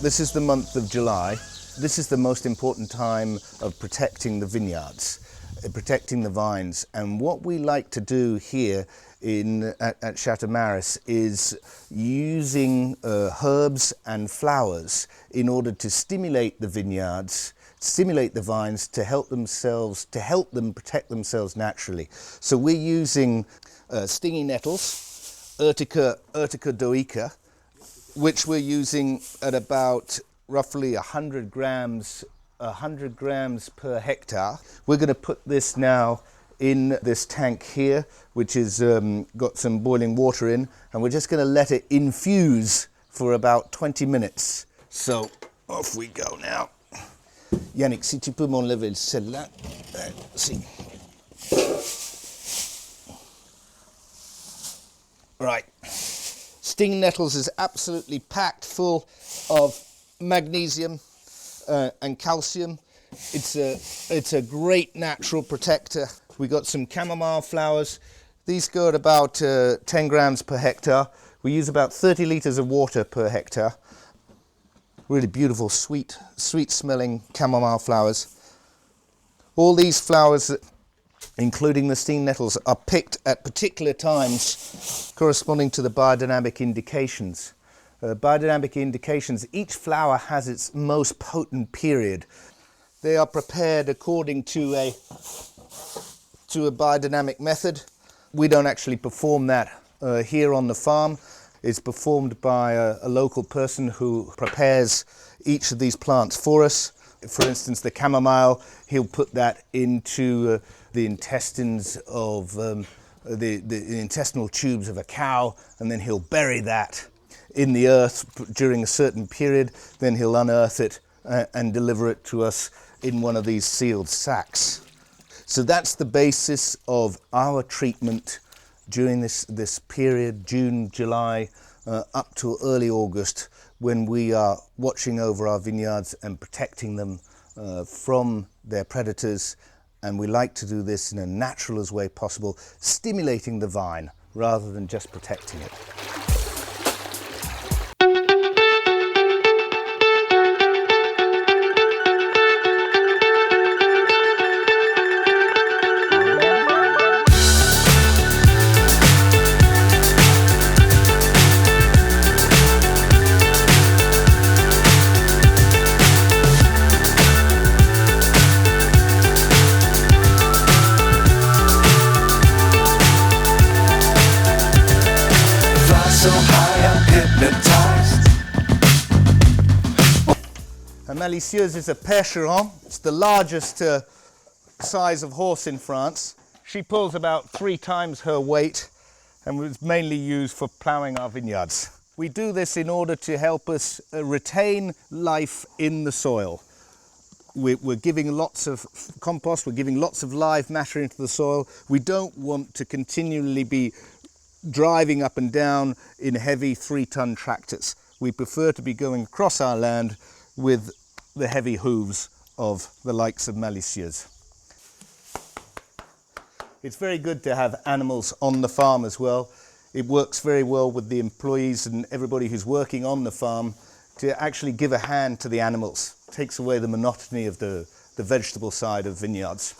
This is the month of July. This is the most important time of protecting the vineyards, protecting the vines. And what we like to do here at Château Maris is using herbs and flowers in order to stimulate the vineyards, stimulate the vines to help them protect themselves naturally. So we're using stinging nettles, Urtica dioica, which we're using at about roughly 100 grams per hectare. We're going to put this now in this tank here, which is got some boiling water in, and we're just going to let it infuse for about 20 minutes. So off we go now. Yannick, si tu peux m'enlever celle-là. Si. Right. Stinging nettles is absolutely packed full of magnesium and calcium. It's a great natural protector. We got some chamomile flowers. These go at about 10 grams per hectare. We use about 30 litres of water per hectare. Really beautiful, sweet smelling chamomile flowers. All these flowers, including the stinging nettles, are picked at particular times corresponding to the biodynamic indications. Biodynamic indications, each flower has its most potent period. They are prepared according to a biodynamic method. We don't actually perform that here on the farm. It's performed by a local person who prepares each of these plants for us. For instance, the chamomile, he'll put that into the intestines of the intestinal tubes of a cow, and then he'll bury that in the earth during a certain period. Then he'll unearth it and deliver it to us in one of these sealed sacks. So that's the basis of our treatment during this period, June, July, up to early August, when we are watching over our vineyards and protecting them from their predators. And we like to do this in a natural as way possible, stimulating the vine rather than just protecting it. Malicieuse is a percheron. It's the largest size of horse in France. She pulls about 3 times her weight and was mainly used for ploughing our vineyards. We do this in order to help us retain life in the soil. We're giving lots of compost, we're giving lots of live matter into the soil. We don't want to continually be driving up and down in heavy 3-ton tractors. We prefer to be going across our land with the heavy hooves of the likes of Malicieuse. It's very good to have animals on the farm as well. It works very well with the employees and everybody who's working on the farm to actually give a hand to the animals. It takes away the monotony of the vegetable side of vineyards.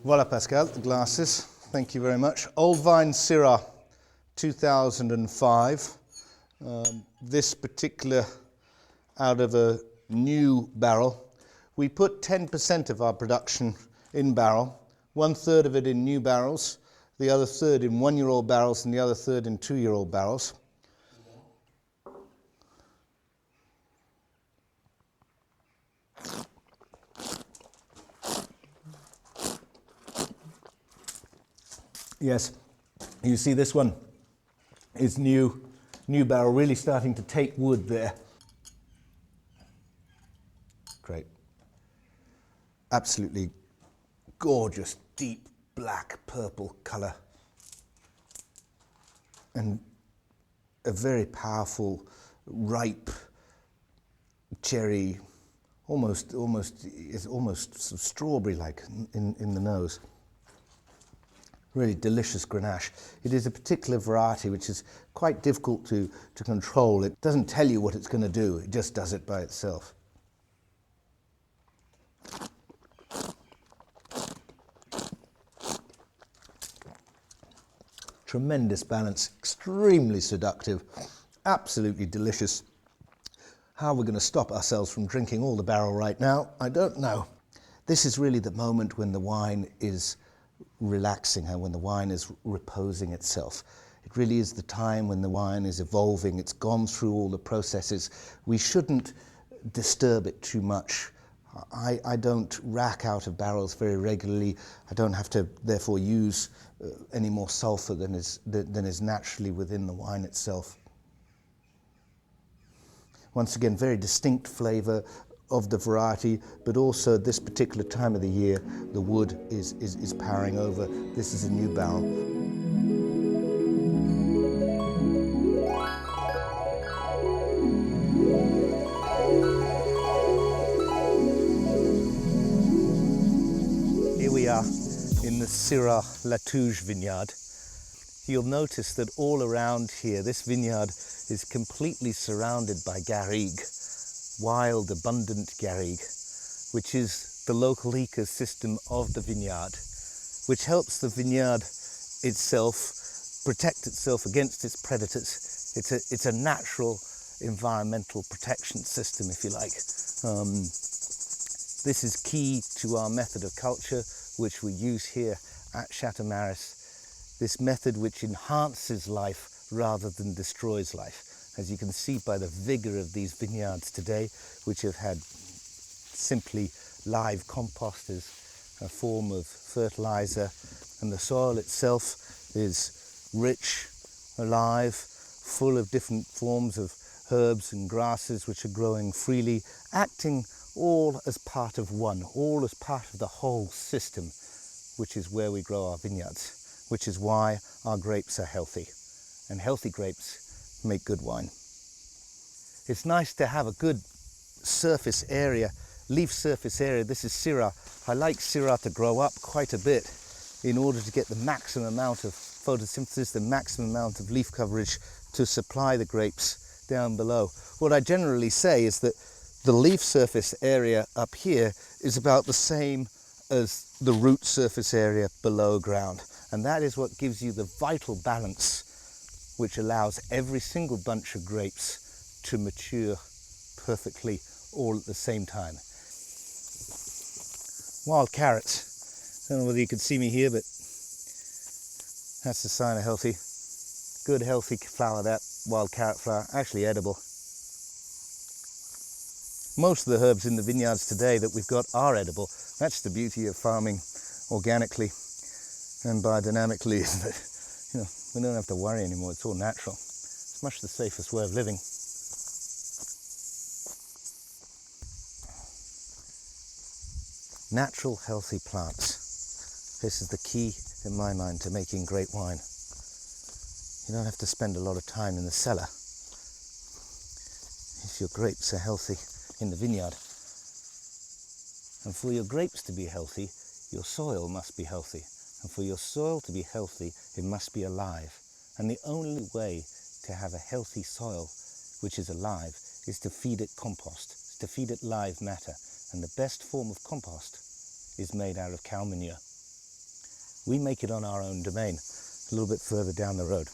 Voilà Pascal, the glasses, thank you very much. Old Vine Syrah 2005. This particular out of a new barrel. We put 10% of our production in barrel, 1/3 of it in new barrels, the other third in 1-year-old barrels and the other third in 2-year-old barrels. Yes, you see this one is new barrel, really starting to take wood there. Great. Absolutely gorgeous, deep black purple colour. And a very powerful, ripe cherry, almost strawberry-like in the nose. Really delicious Grenache. It is a particular variety which is quite difficult to control. It doesn't tell you what it's going to do, it just does it by itself. Tremendous balance, extremely seductive, absolutely delicious. How we're going to stop ourselves from drinking all the barrel right now, I don't know. This is really the moment when the wine is relaxing and when the wine is reposing itself. It really is the time when the wine is evolving. It's gone through all the processes. We shouldn't disturb it too much. I don't rack out of barrels very regularly. I don't have to therefore use any more sulfur than is naturally within the wine itself. Once again, very distinct flavour of the variety, but also this particular time of the year, the wood is powering over. This is a new barrel. Here we are in the Syrah-Latouche vineyard. You'll notice that all around here, this vineyard is completely surrounded by garrigue, wild, abundant garrigue, which is the local ecosystem of the vineyard, which helps the vineyard itself protect itself against its predators. It's a natural environmental protection system, if you like. This is key to our method of culture, which we use here at Château Maris. This method which enhances life rather than destroys life. As you can see by the vigour of these vineyards today, which have had simply live compost as a form of fertiliser, and the soil itself is rich, alive, full of different forms of herbs and grasses which are growing freely, acting all as part of one, all as part of the whole system, which is where we grow our vineyards, which is why our grapes are healthy. And healthy grapes make good wine. It's nice to have a good surface area, leaf surface area. This is Syrah. I like Syrah to grow up quite a bit in order to get the maximum amount of photosynthesis, the maximum amount of leaf coverage to supply the grapes down below. What I generally say is that the leaf surface area up here is about the same as the root surface area below ground. And that is what gives you the vital balance which allows every single bunch of grapes to mature perfectly all at the same time. Wild carrots. I don't know whether you can see me here, but that's a sign of healthy. Good healthy flower, that wild carrot flower, actually edible. Most of the herbs in the vineyards today that we've got are edible. That's the beauty of farming organically and biodynamically, is that we don't have to worry anymore. It's all natural. It's much the safest way of living. Natural, healthy plants. This is the key, in my mind, to making great wine. You don't have to spend a lot of time in the cellar if your grapes are healthy in the vineyard. And for your grapes to be healthy, your soil must be healthy. And for your soil to be healthy, it must be alive. And the only way to have a healthy soil which is alive is to feed it compost, to feed it live matter. And the best form of compost is made out of cow manure. We make it on our own domain, a little bit further down the road.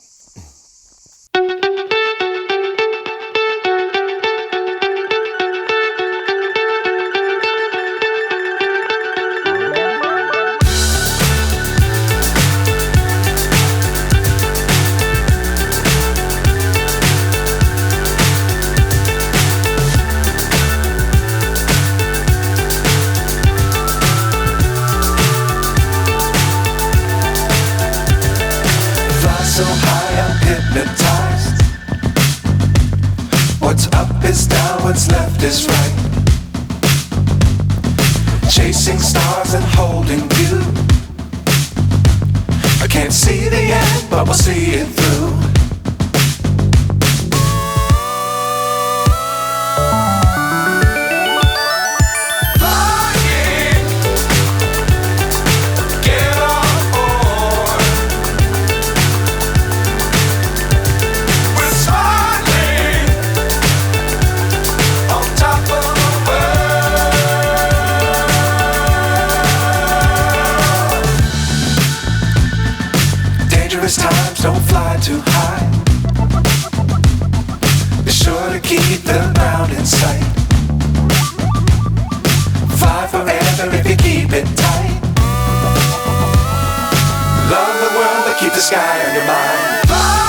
so high I'm hypnotized. What's up is down, what's left is right. Chasing stars and holding you. I can't see the end, but we'll see it through. Times don't fly too high. Be sure to keep the ground in sight. Fly forever if you keep it tight. Love the world but keep the sky on your mind. Fly.